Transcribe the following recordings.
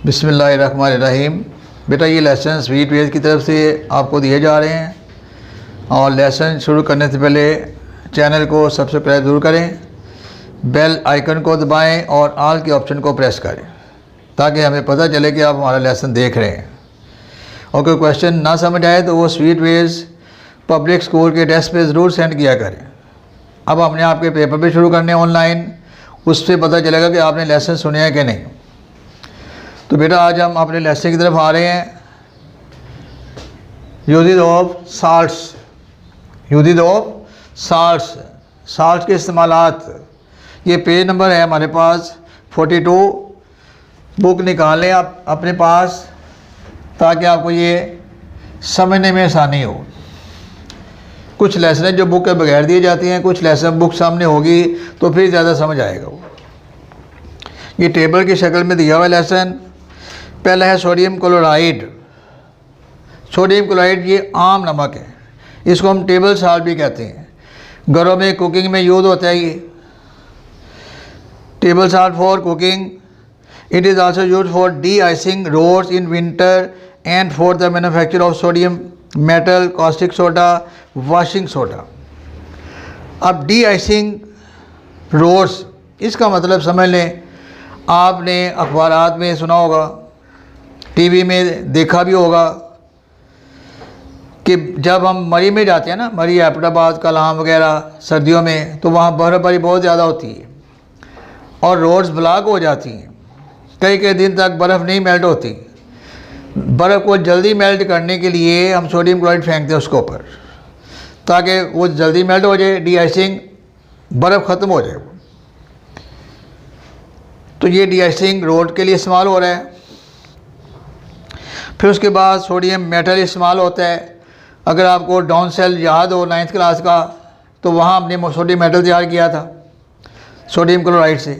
बिस्मिल्लाहिर्रहमानिर्रहीम। बेटा ये लेसन स्वीट वेज की तरफ से आपको दिए जा रहे हैं और लेसन शुरू करने से पहले चैनल को सब्सक्राइब ज़रूर करें, बेल आइकन को दबाएं और ऑल के ऑप्शन को प्रेस करें ताकि हमें पता चले कि आप हमारा लेसन देख रहे हैं। और कोई क्वेश्चन ना समझ आए तो वो स्वीट वेज पब्लिक स्कूल के डेस्क पे ज़रूर सेंड किया करें। अब हमने आपके पेपर भी शुरू करने ऑनलाइन, उससे पता चलेगा कि आपने लेसन सुने हैं कि नहीं। तो बेटा आज हम अपने लेसन की तरफ आ रहे हैं। Uses of salts, uses of salts, salt के इस्तेमालात। ये पेज नंबर है हमारे पास 42। बुक निकाल लें आप अपने पास ताकि आपको ये समझने में आसानी हो। कुछ लेसन जो बुक के बगैर दिए जाती हैं, कुछ लेसन बुक सामने होगी तो फिर ज़्यादा समझ आएगा वो। ये टेबल की शक्ल में दिया हुआ लेसन। पहला है सोडियम क्लोराइड। सोडियम क्लोराइड ये आम नमक है, इसको हम टेबल साल्ट भी कहते हैं। घरों में कुकिंग में यूज़ होता है ये table salt for cooking. It is also use for de icing roads in winter and for the manufacture of sodium metal, caustic soda, washing soda. अब डी आइसिंग रोड्स, इसका मतलब समझ लें, आपने अखबारात में सुना होगा, टीवी में देखा भी होगा कि जब हम मरी में जाते हैं ना, मरी एबटाबाद कलाम वगैरह सर्दियों में, तो वहाँ बर्फ़बारी बहुत ज़्यादा होती है और रोड्स ब्लॉक हो जाती हैं। कई कई दिन तक बर्फ़ नहीं मेल्ट होती। बर्फ़ को जल्दी मेल्ट करने के लिए हम सोडियम क्लोराइड फेंकते हैं उसके ऊपर ताकि वो जल्दी मेल्ट हो जाए, डी आइसिंग, बर्फ़ ख़त्म हो जाए। तो ये डी आइसिंग रोड के लिए इस्तेमाल हो रहा है। फिर उसके बाद सोडियम मेटल इस्तेमाल होता है। अगर आपको डाउन सेल याद हो 9th क्लास का, तो वहाँ हमने सोडियम मेटल तैयार किया था सोडियम क्लोराइड से।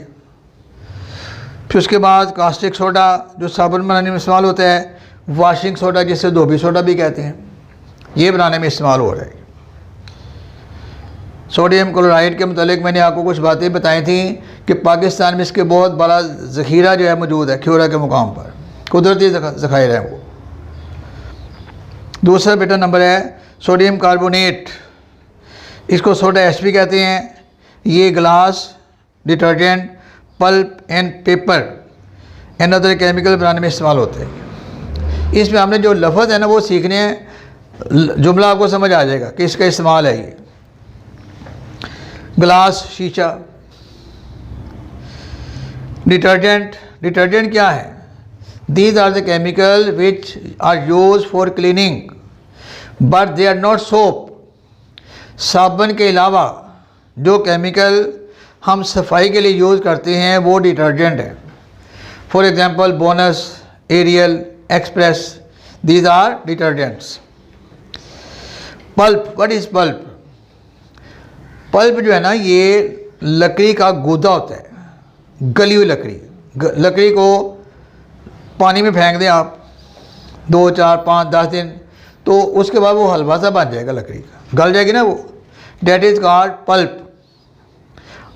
फिर उसके बाद कास्टिक सोडा जो साबुन बनाने में इस्तेमाल होता है, वॉशिंग सोडा जिसे धोबी सोडा भी कहते हैं, ये बनाने में इस्तेमाल हो रहा है। सोडियम क्लोराइड के मुतालिक मैंने आपको कुछ बातें बताई थी कि पाकिस्तान में इसके बहुत बड़ा ज़ख़ीरा जो है मौजूद है ख्योरा के मुकाम पर, कुदरती ज़ख़ायर है वो। दूसरा बेटा नंबर है सोडियम कार्बोनेट, इसको सोडा ऐश भी कहते हैं। ये glass, detergent, pulp and paper and other chemical बनाने में इस्तेमाल होते हैं। इसमें हमने जो लफ्ज़ है ना वो सीखने हैं, जुमला आपको समझ आ जाएगा कि इसका इस्तेमाल है। ये ग्लास, शीशा। डिटर्जेंट, डिटर्जेंट क्या है? These are the chemical which are used for cleaning, but they are not soap. साबुन के अलावा जो केमिकल हम सफाई के लिए यूज़ करते हैं वो डिटर्जेंट है। For example bonus, Ariel, Express, these are detergents. Pulp, what is pulp? Pulp जो है ना ये लकड़ी का गूदा होता है, गली हुई लकड़ी। लकड़ी को पानी में फेंक दें आप 2, 4, 5, 10 दिन, तो उसके बाद वो हलवा सा बन जाएगा, लकड़ी का गल जाएगी ना वो। That is called pulp.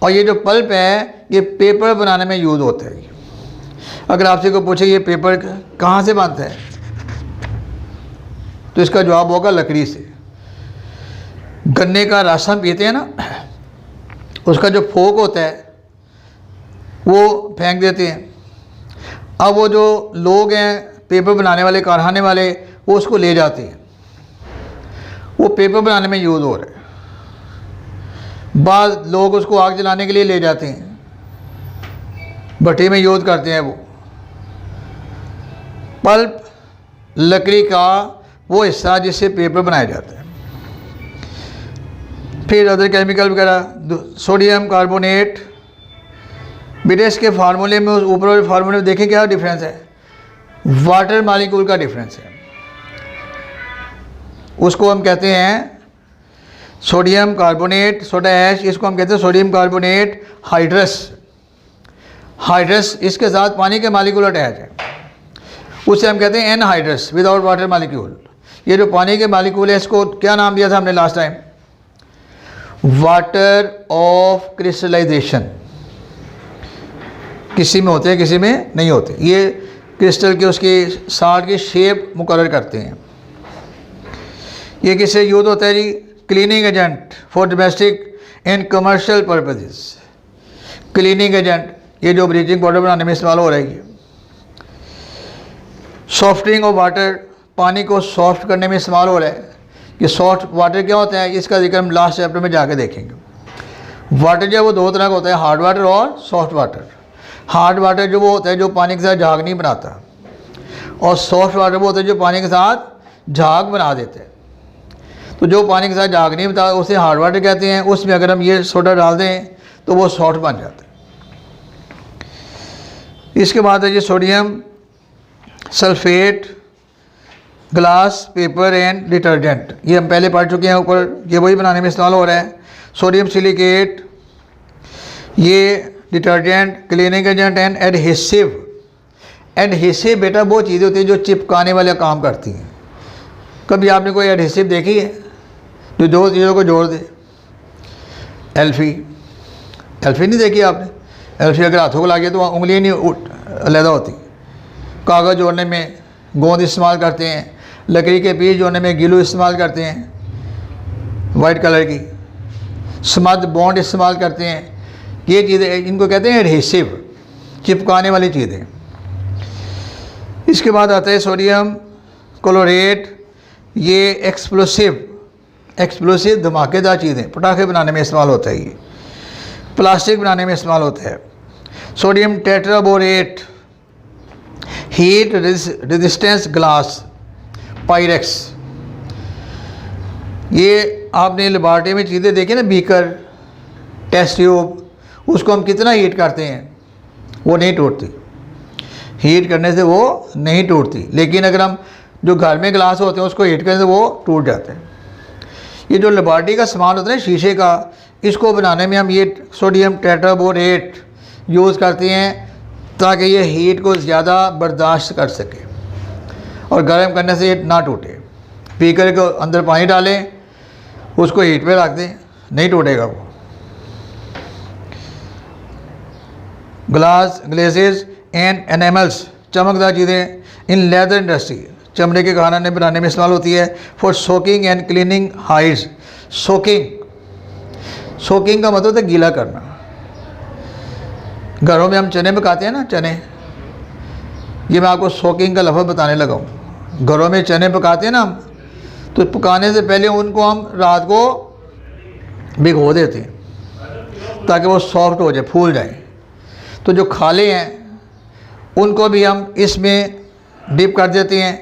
और ये जो पल्प है ये पेपर बनाने में यूज़ होता है। अगर आपसे कोई पूछे ये पेपर कहाँ से बनता है, तो इसका जवाब होगा लकड़ी से। गन्ने का रस हम पीते हैं ना, उसका जो फोक होता है वो फेंक देते हैं। अब वो जो लोग हैं पेपर बनाने वाले, कारखाने वाले, वो उसको ले जाते हैं, वो पेपर बनाने में यूज़ हो रहा है। बाद लोग उसको आग जलाने के लिए ले जाते हैं, भट्टी में यूज़ करते हैं वो। पल्प लकड़ी का वो हिस्सा जिससे पेपर बनाया जाता है। फिर अदर केमिकल वगैरह। सोडियम कार्बोनेट, बेटे इसके फार्मूले में, उस ऊपर वाले फार्मूले में देखें क्या डिफरेंस है, वाटर मालिक्यूल का डिफरेंस है। उसको हम कहते हैं सोडियम कार्बोनेट, सोडा ऐश, इसको हम कहते हैं सोडियम कार्बोनेट हाइड्रस। हाइड्रस इसके साथ पानी के मालिक्यूल अटैच है, उसे हम कहते हैं एनहाइड्रस, विदाउट वाटर मालिक्यूल। ये जो पानी के मालिक्यूल है इसको क्या नाम दिया था हमने last time? Water of crystallisation. किसी में होते हैं, किसी में नहीं होते। ये क्रिस्टल की उसकी साल्ट की शेप मुकर्रर करते हैं। ये किससे यूज़ होता है जी? Cleaning agent for domestic and commercial purposes. Cleaning agent ये जो ब्लीचिंग पाउडर बनाने में इस्तेमाल हो रहा है। सॉफ्टनिंग ऑफ वाटर, पानी को सॉफ्ट करने में इस्तेमाल हो रहा है। ये सॉफ्ट वाटर क्या होता है, इसका जिक्र हम लास्ट चैप्टर में जाके देखेंगे। वाटर जो है वो दो तरह का होता है, हार्ड वाटर और सॉफ्ट वाटर। हार्ड वाटर जो वो होता है जो पानी के साथ झाग नहीं बनाता, और सॉफ्ट वाटर वो होता है जो पानी के साथ झाग बना देते हैं। तो जो पानी के साथ झाग नहीं बनाता उसे हार्ड वाटर कहते हैं। उसमें अगर हम ये सोडा डाल दें तो वो सॉफ्ट बन जाता है। इसके बाद है जी sodium sulphate, glass, paper and detergent. ये हम पहले पढ़ चुके हैं ऊपर, ये वही बनाने में इस्तेमाल हो रहा है। सोडियम सिलिकेट ये detergent, cleaning agent and adhesive. Adhesive बेटा वो चीज़ें होती हैं जो चिपकाने वाले काम करती हैं। कभी आपने कोई एडहेसिव देखी है जो दो चीज़ों को जोड़ दे? एल्फी नहीं देखी आपने? एल्फी अगर हाथों को लागे तो उंगलियाँ नहीं अलहदा होती। कागज़ जोड़ने में गोंद इस्तेमाल करते हैं, लकड़ी के पीस जोड़ने में गिलू इस्तेमाल करते हैं वाइट कलर की, स्मद बॉन्ड इस्तेमाल करते हैं। ये चीज़ें इनको कहते हैं एडहेसिव, चिपकाने वाली चीज़ें। इसके बाद आता है सोडियम क्लोरेट, ये एक्सप्लोसिव धमाकेदार चीज़ें, पटाखे बनाने में इस्तेमाल होता है। ये प्लास्टिक बनाने में इस्तेमाल होता है। Sodium tetraborate heat resistance glass, Pyrex. ये आपने लेबॉरेटरी में चीज़ें देखी ना, बीकर, टेस्ट ट्यूब, उसको हम कितना हीट करते हैं वो नहीं टूटती। हीट करने से वो नहीं टूटती, लेकिन अगर हम जो घर में ग्लास होते हैं उसको हीट करने से वो टूट जाते हैं। ये जो लेबॉरेटरी का सामान होता है ना शीशे का, इसको बनाने में हम ये सोडियम टेट्राबोरेट यूज़ करते हैं ताकि ये हीट को ज़्यादा बर्दाश्त कर सके और गर्म करने से ये ना टूटे। बीकर के अंदर पानी डालें, उसको हीट पे रख दें, नहीं टूटेगा वो। ग्लास, ग्लेसेस एंड एनिमल्स, चमकदार चीज़ें इन लेदर इंडस्ट्री, चमड़े के खाने बनाने में इस्तेमाल होती है। For soaking and cleaning hides. Soaking का मतलब है गीला करना। घरों में हम चने पकाते हैं ना, चने, ये मैं आपको सोकिंग का लफ्ज़ बताने लगा हूँ। घरों में चने पकाते हैं ना हम, तो पकाने से पहले उनको हम रात को भिगो देते हैं ताकि वो सॉफ्ट हो जाए, फूल जाए। तो जो खाले हैं उनको भी हम इसमें डिप कर देते हैं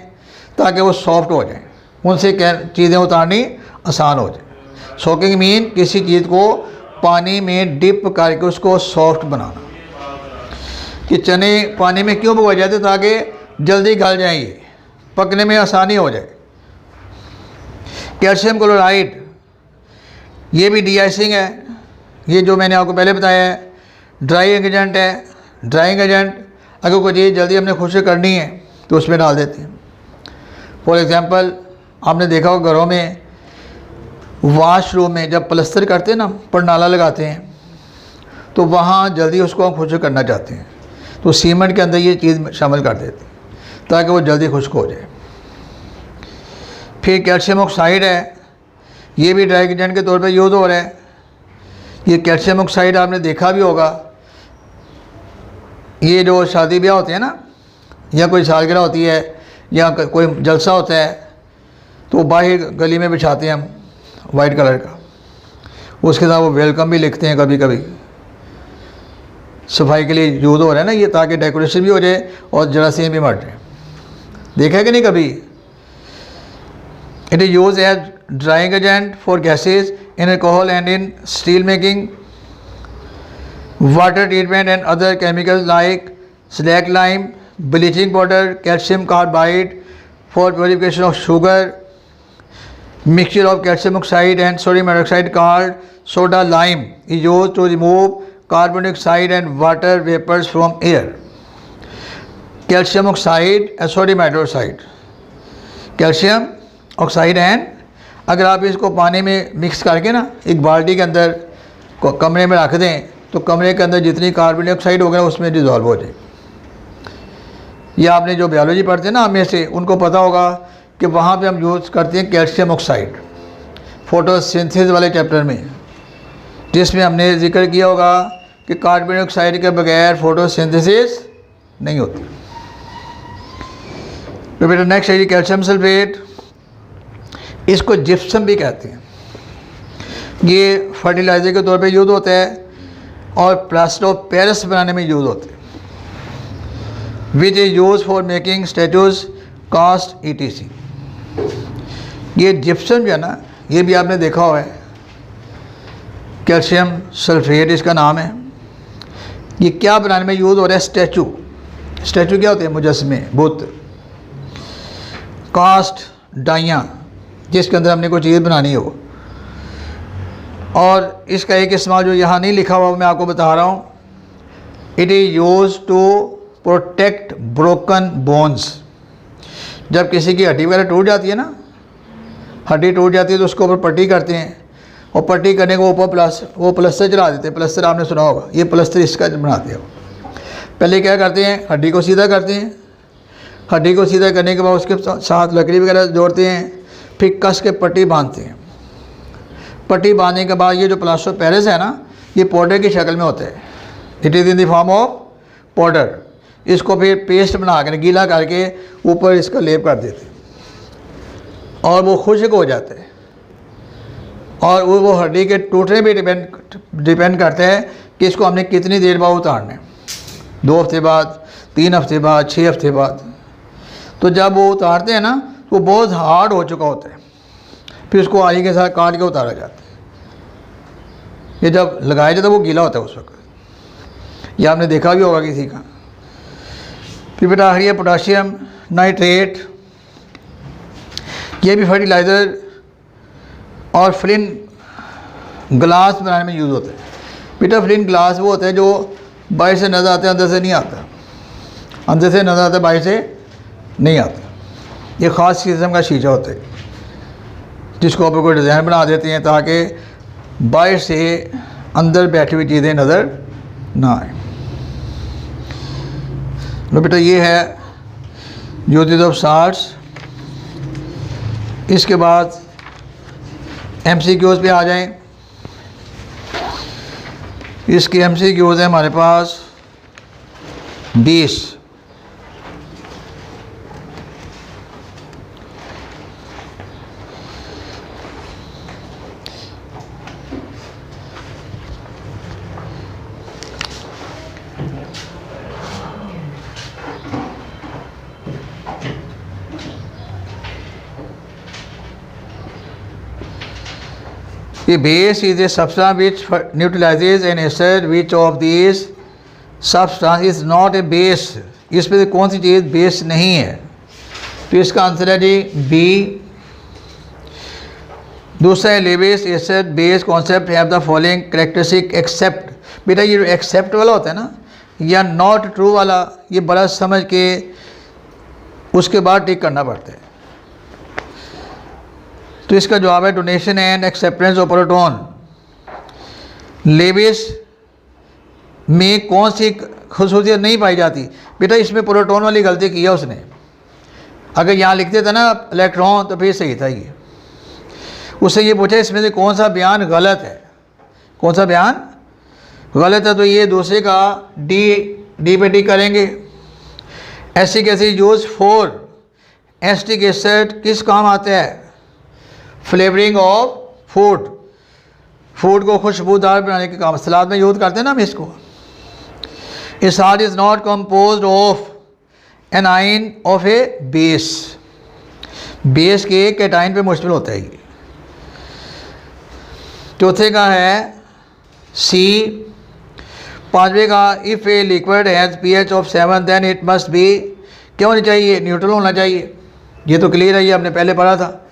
ताकि वो सॉफ्ट हो जाए, उनसे चीज़ें उतारनी आसान हो जाए। सोकिंग मीन किसी चीज़ को पानी में डिप करके उसको सॉफ्ट बनाना। कि चने पानी में क्यों भिगोए जाते? ताकि जल्दी गल जाएंगे, पकने में आसानी हो जाए। कैल्शियम क्लोराइड, ये भी डीआइसिंग है। ये जो मैंने आपको पहले बताया है ड्राइंग एजेंट है। ड्राइंग एजेंट अगर कोई चीज़ जल्दी हमने खुश्क करनी है तो उसमें डाल देते हैं। फॉर एग्ज़ाम्पल आपने देखा हो घरों में वाशरूम में जब प्लस्तर करते हैं ना, परनाला लगाते हैं, तो वहाँ जल्दी उसको हम खुश्क करना चाहते हैं तो सीमेंट के अंदर ये चीज़ शामिल कर देते हैं ताकि वो जल्दी खुश्क हो जाए। फिर कैल्शियम ऑक्साइड है, ये भी ड्राइंग एजेंट के तौर पे यूज़ हो रहा है। ये कैल्शियम ऑक्साइड आपने देखा भी होगा, ये जो शादी ब्याह होते हैं ना, या कोई सालगिरह होती है या कोई जलसा होता है, तो बाहर गली में बिछाते हैं हम वाइट कलर का, उसके साथ वो वेलकम भी लिखते हैं। कभी कभी सफाई के लिए यूज़ हो रहा है ना ये, ताकि डेकोरेशन भी हो जाए और जरासीम भी मर जाए। देखा है कि नहीं कभी? It is use as drying agent for gases in alcohol and in steel making, water treatment and other chemicals like slaked lime, bleaching powder, calcium carbide for purification of sugar, mixture of calcium oxide and sodium hydroxide called soda lime is used to remove carbon dioxide and water vapors from air. Calcium oxide and sodium hydroxide, calcium oxide and अगर आप इसको पानी में mix करके ना एक बाल्टी के अंदर कमरे में रख दें तो कमरे के अंदर जितनी कार्बन डाइऑक्साइड होगा उसमें डिज़ोल्व हो जाए। या आपने जो बायोलॉजी पढ़ते हैं ना हमें से, उनको पता होगा कि वहाँ पे हम यूज़ करते हैं कैल्शियम ऑक्साइड फोटोसिंथेसिस वाले चैप्टर में, जिसमें हमने जिक्र किया होगा कि कार्बन डाइऑक्साइड के बगैर फोटोसिंथेसिस नहीं होती। तो बेटा नेक्स्ट है कैल्शियम सल्फेट, इसको जिप्सम भी कहते हैं। ये फर्टिलाइज़र के तौर पे यूज़ होता है और प्लास्टर ऑफ पेरिस बनाने में यूज़ होते हैं, which is use for making statues cast ETC। ये जिप्सम जो है ना, ये भी आपने देखा हुआ है, कैल्शियम सल्फेट इसका नाम है। ये क्या बनाने में यूज़ हो रहा है? स्टैचू। स्टैचू क्या होते हैं? मुजस्मे, बुत। कास्ट डाइयाँ, जिसके अंदर हमने कोई चीज़ बनानी हो। और इसका एक इस्तेमाल जो यहाँ नहीं लिखा हुआ मैं आपको बता रहा हूँ, it is use to protect broken bones. जब किसी की हड्डी वगैरह टूट जाती है ना, हड्डी टूट जाती है तो उसके ऊपर पट्टी करते हैं, और पट्टी करने के ऊपर प्लास्टर चला देते हैं। प्लास्टर आपने सुना होगा, ये प्लास्टर इसका बनाते हैं। पहले क्या करते हैं? हड्डी को सीधा करते हैं, हड्डी को सीधा करने के बाद उसके साथ लकड़ी वगैरह जोड़ते हैं, फिर कस के पट्टी बांधते हैं। पट्टी बांधने के बाद ये जो प्लास्टर ऑफ पेरिस है ना, ये पाउडर की शक्ल में होता है। It is in the form of powder. इसको फिर पेस्ट बना कर गीला करके ऊपर इसका लेप कर देते हैं और वो खुश्क हो जाता है। और वो हड्डी के टूटने पे डिपेंड करता है कि इसको हमने कितनी देर बाद उतारना है, 2 हफ्ते बाद, 3 हफ्ते बाद, 6 हफ्ते बाद। तो जब वो उतारते हैं ना तो बहुत हार्ड हो चुका होता है, फिर उसको आई के साथ काट के उतारा जाता है। ये जब लगाया जाता है वो गीला होता है उस वक्त, ये आपने देखा भी होगा किसी का। फिर बेटा आखिरी है पोटाशियम नाइट्रेट, ये भी फर्टिलाइज़र और फ्लिन ग्लास बनाने में यूज़ होता है। बेटा फ्लिन ग्लास वो होता है जो बाहर से नज़र आता है, अंदर से नहीं आता। अंदर से नज़र आता है, बाहर से नहीं आता। ये ख़ास किस्म का शीशा होता है जिसको आप कोई डिज़ाइन बना देते हैं ताकि बाहर से अंदर बैठी हुई चीज़ें नज़र ना आए। लो बेटा ये है यूजेज ऑफ साल्ट्स। इसके बाद MCQs पे आ जाएं। इसके MCQs हैं हमारे पास 20। The base is a substance which neutralizes an acid. Which of these substance is not a base? इसमें से कौन सी चीज़ बेस नहीं है? तो इसका आंसर है जी B। दूसरा है Lewis acid base concept have the following characteristic except. बेटा ये जो एक्सेप्ट वाला होता है ना, या नॉट ट्रू वाला, ये बड़ा समझ के उसके बाद टिक करना पड़ता है। तो इसका जवाब है donation and acceptance of proton. Lewis में कौन सी खसूसियत नहीं पाई जाती? बेटा इसमें प्रोटॉन वाली गलती की है उसने। अगर यहाँ लिखते थे ना इलेक्ट्रॉन तो फिर सही था। ये उससे ये पूछा इसमें से कौन सा बयान गलत है, कौन सा बयान गलत है, तो ये दूसरे का डी पे टिक करेंगे। Acid acid use for acetic acid किस काम आता है? फ्लेवरिंग ऑफ फूड, फूड को खुशबूदार बनाने के काम, सलाद में यूज़ करते हैं ना हम इसको। A salt is not composed of an ion of a base. Base के कैटाइन पे मुश्तमिल होता है ये। चौथे का है C। पांचवे का if a liquid has pH of 7 then it must be, क्या होनी चाहिए? न्यूट्रल होना चाहिए। ये तो क्लियर है, ये हमने पहले पढ़ा था।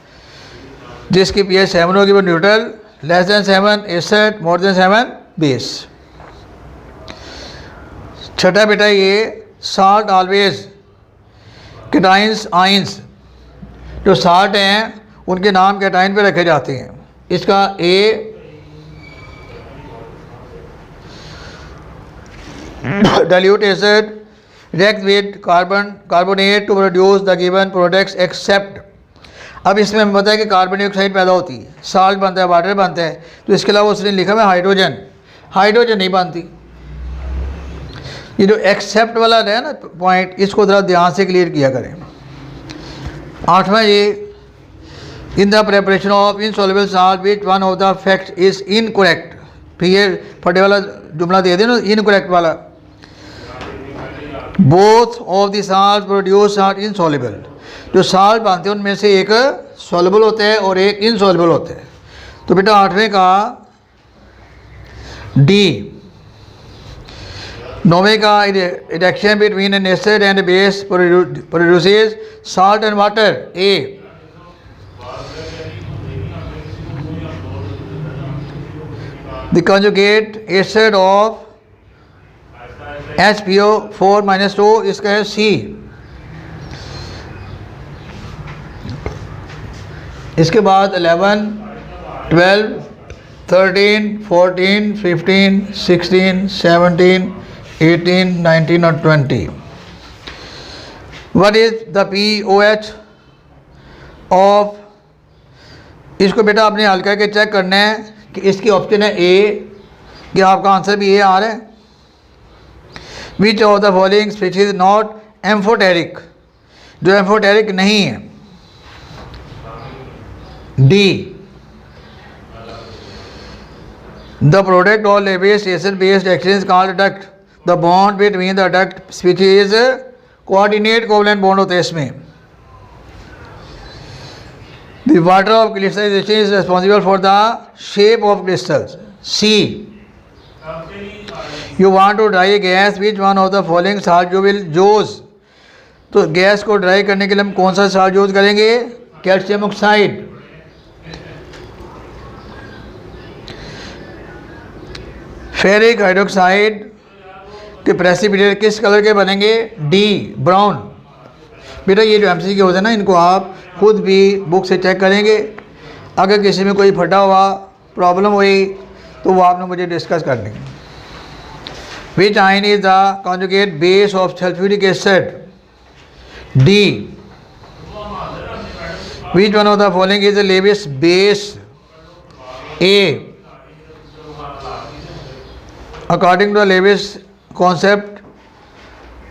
जिसकी pH 7 होगी वो neutral, less than 7 acid, more than 7 base. छठा बेटा ये साल्ट ऑलवेज कैटाइंस आइंस, जो साल्ट हैं उनके नाम कैटाइन पे रखे जाते हैं। इसका A dilute acid reacts with carbonate to produce the given products except। अब इसमें हमें पता है कि कार्बन डाइऑक्साइड पैदा होती है, साल्ट बनता है, वाटर बनता है, तो इसके अलावा उसने लिखा है हाइड्रोजन, हाइड्रोजन नहीं बनती। ये जो एक्सेप्ट वाला है ना पॉइंट, इसको ज़रा ध्यान से क्लियर किया करें। 8वां ये, in the preparation of insoluble salt which one of the fact is incorrect. फिर ये फटे वाला जुमला दे देना, इनकरेक्ट वाला। Both of the salt produce are insoluble. जो साल्ट बनते हैं उनमें से एक सॉल्युबल होता है और एक इनसॉल्युबल होता है। तो बेटा 8वें का डी। 9वें का reaction between N acid and base produces salt and water, A. The conjugate acid of HPO4-2, इसका है सी। इसके बाद 11, 12, 13, 14, 15, 16, 17, 18, 19 और 20। What is the pOH of? इसको बेटा आपने हल करके चेक करना है कि इसकी ऑप्शन है ए, कि आपका आंसर भी ए आ रहा है। Which of the following species is not amphoteric? जो एम्फोटेरिक नहीं है, D. The product of Lewis acid based reaction is called duct. The bond between the duct species is coordinate covalent bond होता है इसमें। The water of crystallization is responsible for the shape of crystals, C. You want to dry a gas, which one of the following salt you will use? तो gas को dry करने के लिए हम कौन सा साल्ट यूज करेंगे? Calcium oxide. Ferric hydroxide के प्रेसिपिटेट किस कलर के बनेंगे? D, brown. बेटा ये जो एमसीक्यू होते हैं ना, इनको आप खुद भी बुक से चेक करेंगे। अगर किसी में कोई फटा हुआ प्रॉब्लम हुई तो वो आपने मुझे डिस्कस कर लेंगे। Which ion is the conjugate base of sulphuric acid? D. Which one of the following is the Lewis base? A. According to the Lewis concept,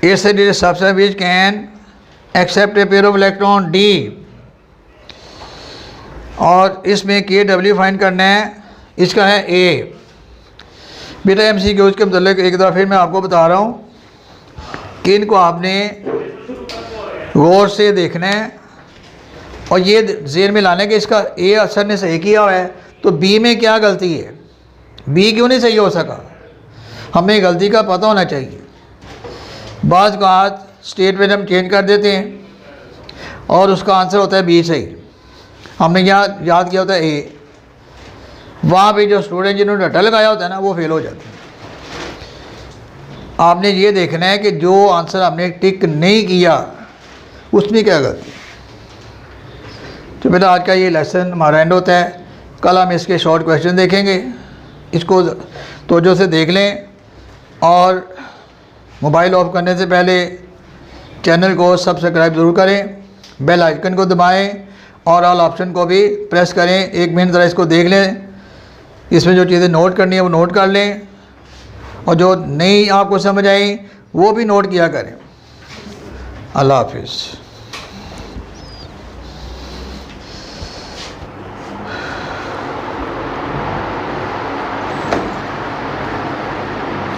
acid is a substance which can accept a pair of electron, D। और इसमें KW find करना है, इसका है ए। बेटा MCQ के मतलब एक दफ़ा फिर मैं आपको बता रहा हूँ कि इनको आपने गौर से देखना है और ये ज़हन में लाना है कि इसका ए असर ने सही किया हुआ है, तो बी में क्या गलती है, बी क्यों नहीं सही हो सका, हमें गलती का पता होना चाहिए। बाज़ बात स्टेटमेंट हम चेंज कर देते हैं और उसका आंसर होता है बी सही। हमने याद किया होता है ए, वहाँ पे जो स्टूडेंट जिन्होंने रट्टा लगाया होता है ना, वो फेल हो जाते हैं। आपने ये देखना है कि जो आंसर हमने टिक नहीं किया उसमें क्या गलती। तो बेटा आज का ये लेसन हमारा एंड होता है। कल हम इसके शॉर्ट क्वेश्चन देखेंगे, इसको तवज्जो से देख लें और मोबाइल ऑफ करने से पहले चैनल को सब्सक्राइब ज़रूर करें, बेल आइकन को दबाएं और ऑल ऑप्शन को भी प्रेस करें। 1 मिनट ज़रा इसको देख लें, इसमें जो चीज़ें नोट करनी है वो नोट कर लें और जो नहीं आपको समझ आई वो भी नोट किया करें। अल्लाह हाफिज़।